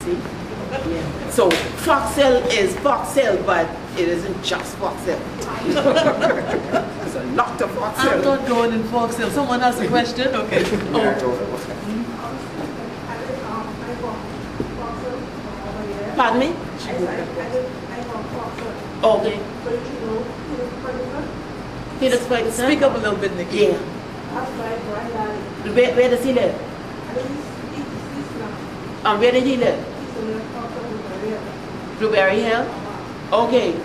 See? Yeah. So Fox Hill is Fox Hill, but it isn't just Fox Hill. There's a lot of Fox Hill. I'm not going in Fox Hill. Someone has a question? Okay. Pardon me? Okay. Felix Ferguson? Speak up a little bit, Nikki. Yeah. Where does he live? Where did he live? Blueberry Hill? Okay.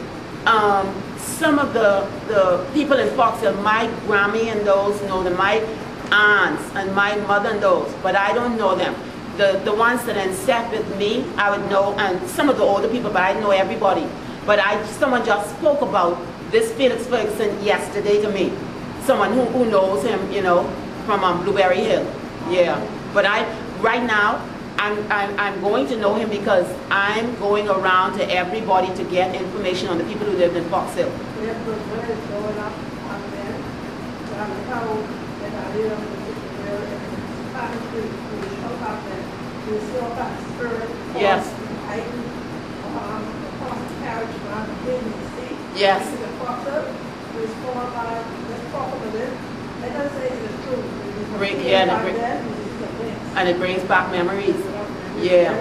Some of the people in Fox Hill, my Grammy and those know them, my aunts and my mother and those, but I don't know them. The ones that then sat with me, I would know, and some of the older people, but I know everybody. But someone just spoke about this Felix Ferguson yesterday to me. Someone who knows him, you know, from Blueberry Hill. Yeah. But right now, I'm going to know him because I'm going around to everybody to get information on the people who lived in Fox Hill. Yes. Yes. And it brings back memories. Yeah.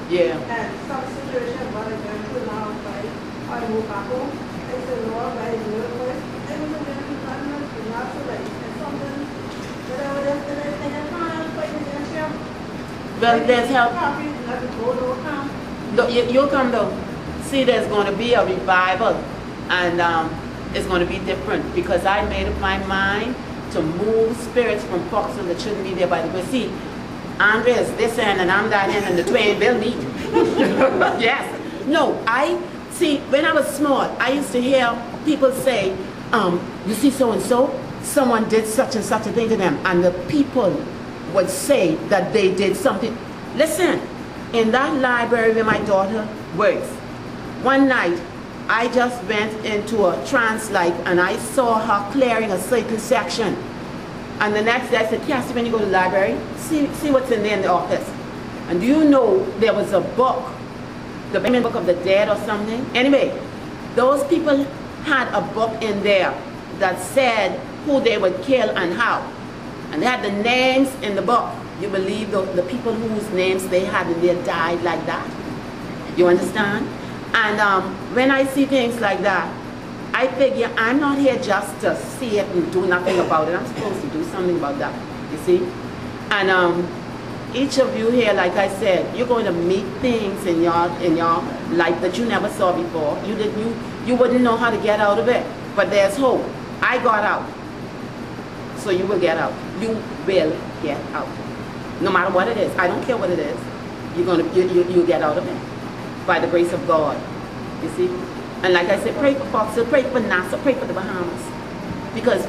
Yeah. And some situation what I went through now, I moved back home. I said, Lord, I do it first. I was a very environment, and not so late. And something that I would have to think I can't fight against him. Well, there's help. You'll come though. See, there's going to be a revival, and it's going to be different because I made up my mind to move spirits from Fox Hill that shouldn't be there by the way. See, Andre is this end and I'm that end and the twain will meet. Yes. No, see, when I was small, I used to hear people say, you see so-and-so, someone did such and such a thing to them, and the people would say that they did something. Listen, in that library where my daughter works, one night, I just went into a trance-like and I saw her clearing a certain section. And the next day I said, Cassie, when you go to the library, see what's in there in the office. And do you know there was a book, the Book of the Dead or something? Anyway, those people had a book in there that said who they would kill and how. And they had the names in the book. You believe the people whose names they had in there died like that? You understand? And when I see things like that, I figure I'm not here just to see it and do nothing about it. I'm supposed to do something about that, you see? And each of you here, like I said, you're going to meet things in your life that you never saw before. You wouldn't know how to get out of it, but there's hope. I got out, so you will get out. You will get out, no matter what it is. I don't care what it is. You get out of it by the grace of God. You see. And like I said, pray for Fox Hill, pray for Nassau, pray for the Bahamas. Because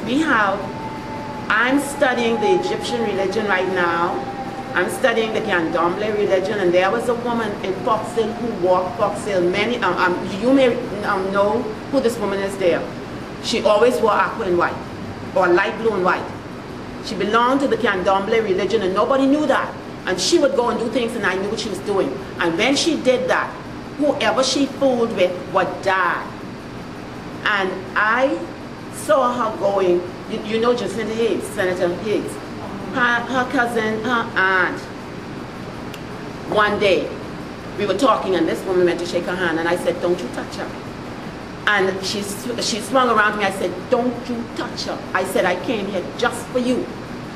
I'm studying the Egyptian religion right now. I'm studying the Candomblé religion, and there was a woman in Fox Hill who walked Fox Hill. You may know who this woman is there. She always wore aqua and white, or light blue and white. She belonged to the Candomblé religion, and nobody knew that. And she would go and do things, and I knew what she was doing. And when she did that, whoever she fooled with would die. And I saw her going, you know Jacinta Higgs, Senator Higgs, her cousin, her aunt. One day, we were talking and this woman went to shake her hand and I said, don't you touch her. And she swung around to me, I said, don't you touch her. I said, I came here just for you,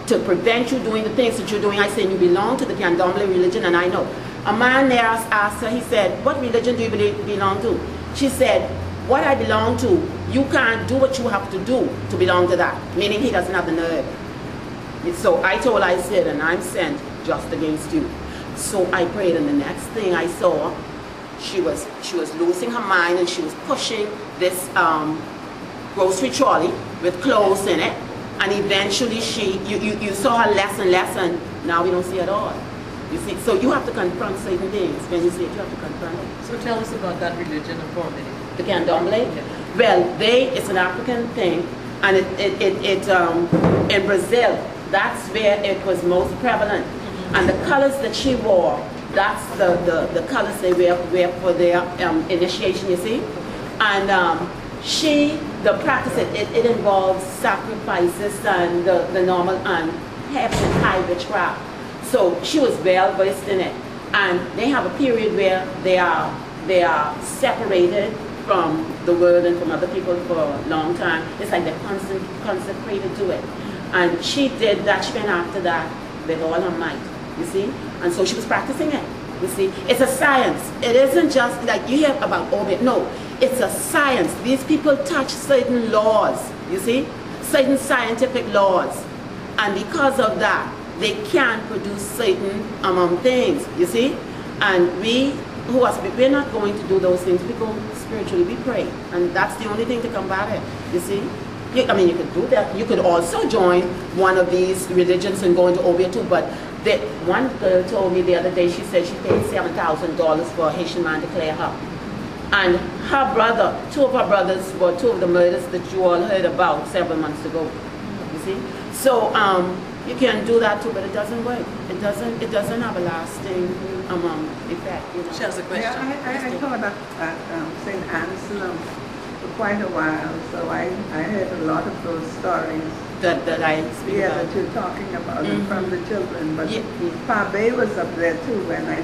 to prevent you doing the things that you're doing. I said, you belong to the Candomblé religion and I know. A man there asked her, he said, what religion do you belong to? She said, what I belong to, you can't do what you have to do to belong to that. Meaning he doesn't have the nerve. So I told her, I said, and I'm sent just against you. So I prayed, and the next thing I saw, she was losing her mind, and she was pushing this grocery trolley with clothes in it. And eventually you saw her less and less, and now we don't see it at all. You see, so you have to confront certain things. When you see it, you have to confront it. So tell us about that religion and for a minute. The Candomblé? Yeah. Well, it's an African thing, and in Brazil, that's where it was most prevalent. Mm-hmm. And the colors that she wore That's the colors they wear for their initiation, you see. And the practice, it involves sacrifices and the normal and heavy and high witchcraft. So she was well versed in it. And they have a period where they are separated from the world and from other people for a long time. It's like they're consecrated to it. And she did that, she went after that with all her might, you see? And so she was practicing it, you see? It's a science. It isn't just like you hear about Olden. No, it's a science. These people touch certain laws, you see? Certain scientific laws. And because of that, they can produce certain things, you see? And we're not going to do those things. We go spiritually, we pray. And that's the only thing to combat it, you see? You could do that. You could also join one of these religions and go into Obia too, but one girl told me the other day, she said she paid $7,000 for a Haitian man to clear her. And her brother, two of her brothers were two of the murders that you all heard about several months ago, you see? So, you can do that too, but it doesn't work. It doesn't have a lasting effect. You know? She has a question. Yeah, I taught at St. Anselm for quite a while, so I heard a lot of those stories. That I speak about. That you're talking about from the children. But Pa Bay was up there too when I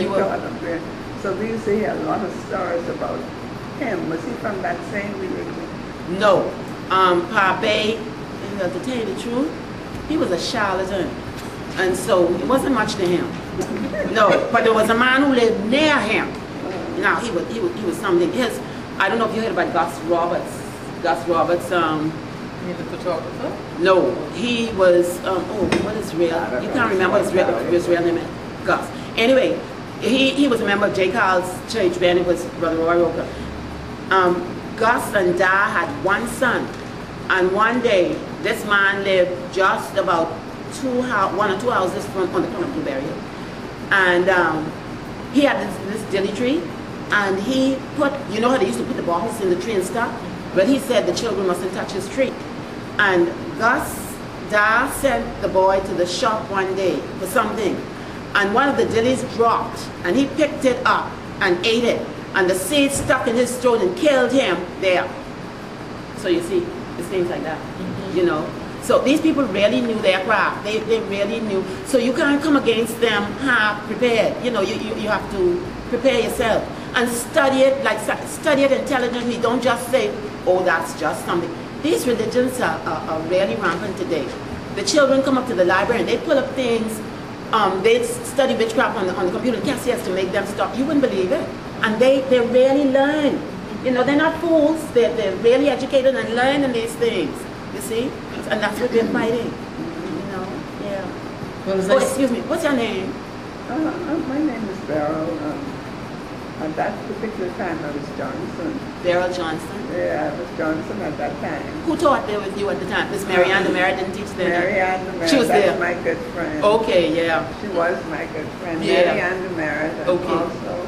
taught up there. So we used to hear a lot of stories about him. Was he from that same religion? No. Pa Bay, to tell you the truth, he was a charlatan, and so it wasn't much to him. No, but there was a man who lived near him. Now he was something. I don't know if you heard about Gus Roberts. Gus Roberts. You the photographer? No, he was. What is real? You can't remember his real name. Gus. Anyway, he was a member of J. Carl's church. Then it was Brother Roy Roker. Gus and Da had one son, and one day this man lived just about 1 or 2 houses on the corner of Blueberry Hill. And he had this dilly tree, and he put, you know how they used to put the bottles in the tree and stuff? But he said the children mustn't touch his tree. And Da sent the boy to the shop one day for something, and one of the dillies dropped, and he picked it up and ate it, and the seed stuck in his throat and killed him there. So you see, it's things like that. You know, so these people really knew their craft. They really knew. So you can't come against them half prepared. You know, you have to prepare yourself and study it, study it intelligently. Don't just say, oh, that's just something. These religions are really rampant today. The children come up to the library and they pull up things. They study witchcraft on the computer cassettes to make them stop. You wouldn't believe it. And they really learn. You know, they're not fools. They're really educated and learning these things. You see? And that's what we're fighting. You know? Yeah. Excuse me. What's your name? My name is Beryl. At that particular time, I was Johnson. Beryl Johnson? Yeah, I was Johnson at that time. Who taught there with you at the time? Miss Marianne DeMera didn't teach there? Marianne DeMera. She was there. My good friend. Okay, yeah. She was my good friend. Yeah. Marianne DeMera. And also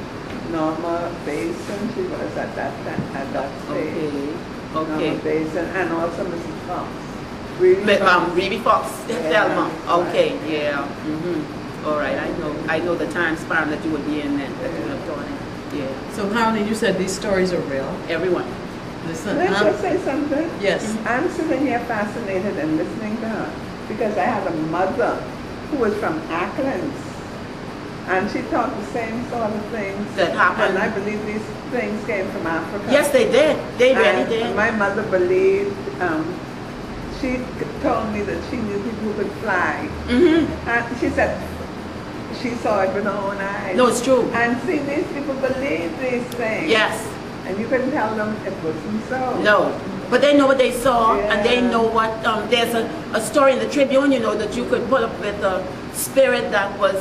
Norma Basin. She was at that time, at that stage. Okay. Norma Basin. And also Mrs. Fox. Ruby Fox, Thelma. Yeah, Okay, right. Yeah. All right, I know the time span that you would be in then, that you would have taught it. Yeah. So Harley, you said these stories are real. Everyone. Listen, Can I just say something? Yes. I'm sitting here fascinated and listening to her because I have a mother who was from Acklands, and she taught the same sort of things That happened. And I believe these things came from Africa. Yes, they did. They really did. My mother believed. She told me that she knew people who could fly. And she said she saw it with her own eyes. No, it's true. And see, these people believe these things. Yes. And you couldn't tell them it wasn't so. No. But they know what they saw, Yeah. and they know what, there's a story in the Tribune, you know, that you could pull up with a spirit that was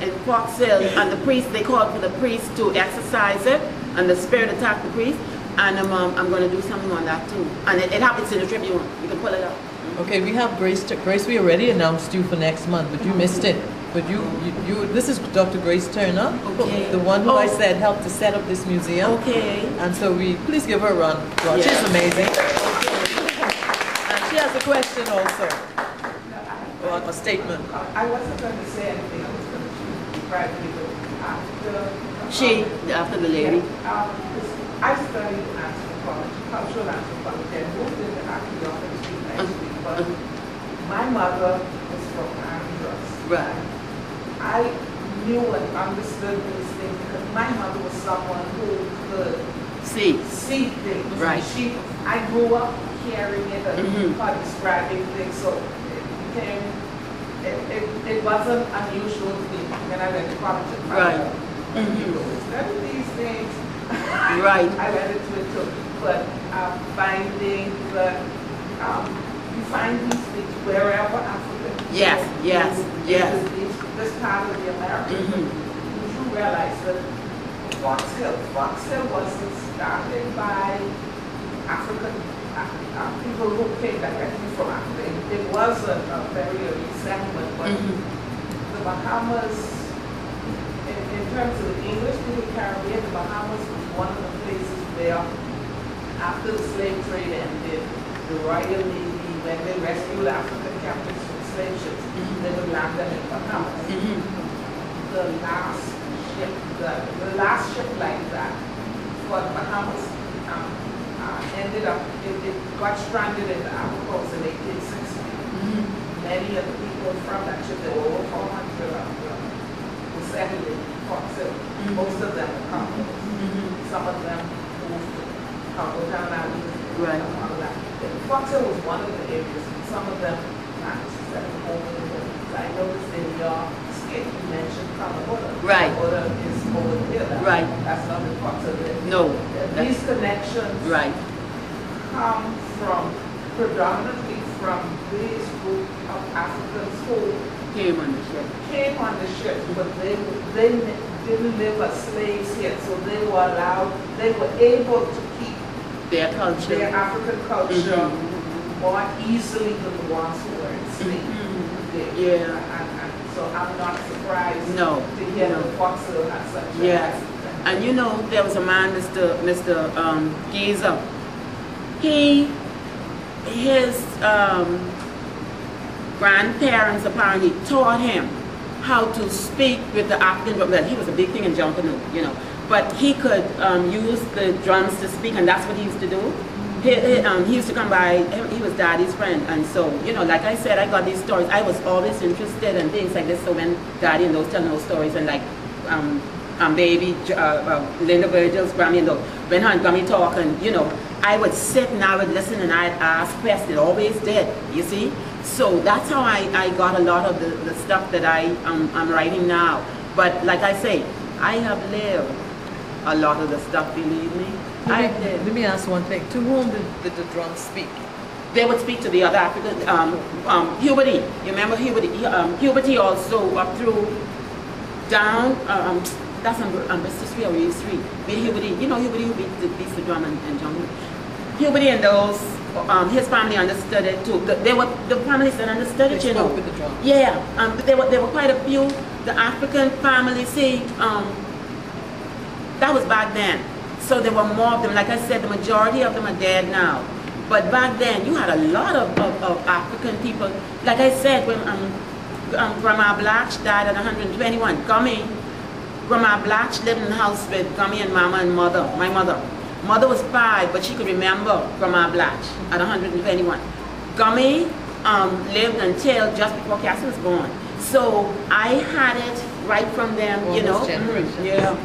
in Fox Hill, and the priest, they called for the priest to exorcise it, and the spirit attacked the priest. And I'm going to do something on that too. And it happens in the Tribune. You can pull it up. Okay, we have Grace. Grace, we already announced you for next month, but you missed it. But you this is Dr. Grace Turner, Okay. the one who I said helped to set up this museum. Okay. And so please give her a run. Well, Yeah. she's amazing. And she has a question also, or a statement. I wasn't going to say anything. I was going to be privately, but After the lady. I studied anthropology, cultural anthropology, and moved into archaeology eventually, but my mother was from Andros. Right. I knew and understood these things because my mother was someone who could see things. Right. I grew up hearing it and describing things, so it wasn't unusual to me when I went to college. Right. Study these things. Right. I went into it too, but finding that you find these things wherever Africa. Yes. This part of the Americas, you realize that Fox Hill wasn't started by African people who came directly from Africa. It was a very early settlement, but the Bahamas. In terms of the English-speaking Caribbean, the Bahamas was one of the places where, after the slave trade ended, the Royal Navy, when they rescued African captives from slave ships, they would land them in Bahamas. The last ship like that for the Bahamas ended up, it got stranded in the Apple Coast in 1860. Many of the people from that ship, there were over 400 settled in Fox Hill. Most of them were Congos. Some of them moved to Congo Town Island. Right. All of that. Fox Hill was one of the areas. Some of them actually settled home in the villages. I noticed in your skit you mentioned Kamabota. Right. Kamabota is over here. Right. That's not in Fox Hill. No. These connections come from predominantly from this group of Africans who Came on the ship, but they didn't live as slaves here, so they were able to keep their culture, their African culture more easily than the ones who were enslaved. And so I'm not surprised to hear that Fox Hill has such a And you know, there was a man, Mr. Geezer. His grandparents apparently taught him how to speak with the African. Well, he was a big thing in Junkanoo, you know, but he could use the drums to speak, and that's what he used to do. He used to come by. He was Daddy's friend, and so, you know, like I said, I got these stories. I was always interested in things like this. So when Daddy and those telling those stories, and like baby Linda Virgil's Grammy and those, when her and Grammy talk, and you know, I would sit and I would listen and I'd ask questions. It always did, you see. So that's how I got a lot of the stuff that I'm writing now. But like I say, I have lived a lot of the stuff, believe me. Let me ask one thing. To whom did the drums speak? They would speak to the other African, Huberty. You remember Huberty? Huberty also up through, down, that's on Bristol Street or Reed Street. Huberty, you know Huberty who beats the drum and jungle. Huberty and those, his family understood it too. The families that understood it, you know. With the drum. Yeah, there were quite a few. The African families, see, that was back then. So there were more of them. Like I said, the majority of them are dead now. But back then, you had a lot of African people. Like I said, when Grandma Blatch died at 121, Grandma Blatch lived in the house with Gummy and Mama and Mother, my mother. Mother was 5, but she could remember Grandma Blatch at 121. Gummy lived until just before Cassie was born. So I had it right from them, you know. Generation. Yeah.